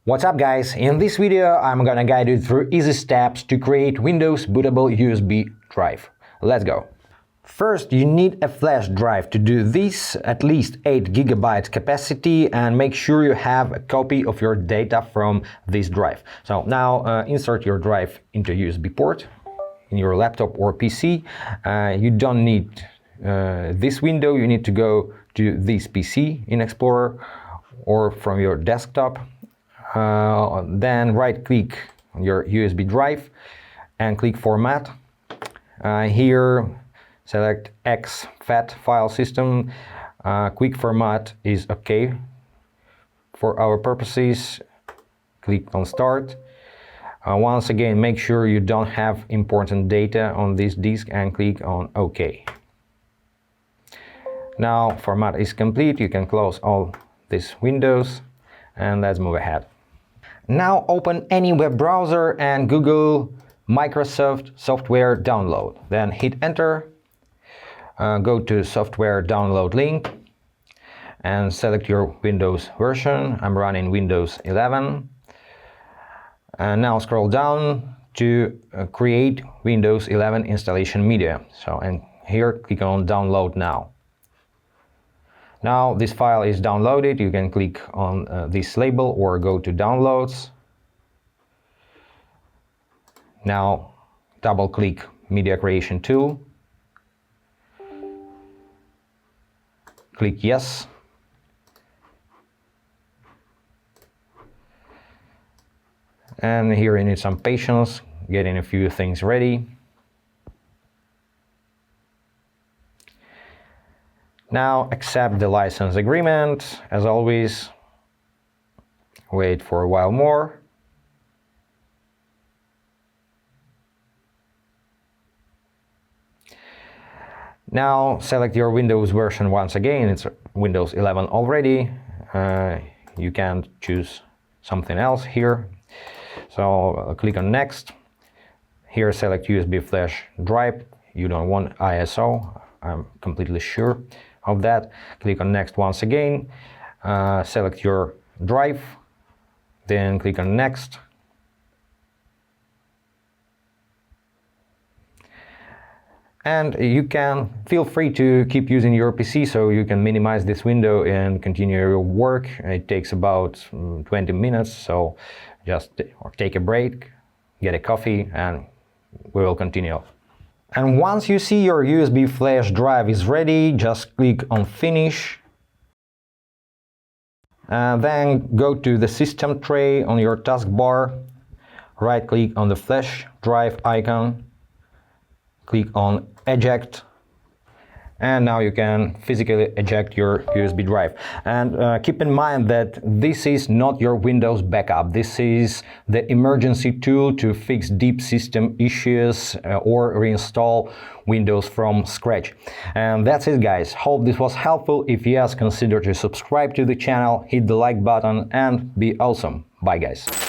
What's up guys, in this video I'm gonna guide you through easy steps to create Windows bootable USB drive. Let's go. First, you need a flash drive to do this, at least 8 GB capacity, and make sure you have a copy of your data from this drive. So now insert your drive into USB port in your laptop or PC. You don't need this window, you need to go to this PC in Explorer or from your desktop. Then right-click on your USB drive and click Format. Here select exFAT file system. Quick format is OK. For our purposes, click on Start. Once again, make sure you don't have important data on this disk and click on OK. Now format is complete, you can close all these windows and let's move ahead. Now open any web browser and Google Microsoft Software Download. Then hit Enter, go to Software Download link and select your Windows version. I'm running Windows 11. And now scroll down to create Windows 11 installation media. And here click on Download Now. Now this file is downloaded, you can click on this label or go to Downloads. Now double click Media Creation Tool. Click Yes. And here you need some patience, getting a few things ready. Now accept the license agreement, as always. Wait for a while more. Now select your Windows version once again, it's Windows 11 already. You can choose something else here. So click on Next. Here select USB flash drive. You don't want ISO, I'm completely sure of that. Click on Next once again. Select your drive. Then click on Next. And you can feel free to keep using your PC, so you can minimize this window and continue your work. It takes about 20 minutes, so just take a break, get a coffee, and we will continue. And once you see your USB flash drive is ready, just click on Finish. And then go to the System tray on your taskbar, right-click on the flash drive icon, click on Eject, and now you can physically eject your USB drive. And keep in mind that this is not your Windows backup. This is the emergency tool to fix deep system issues or reinstall Windows from scratch. And that's it guys. Hope this was helpful. If yes, consider to subscribe to the channel, hit the like button and be awesome. Bye guys.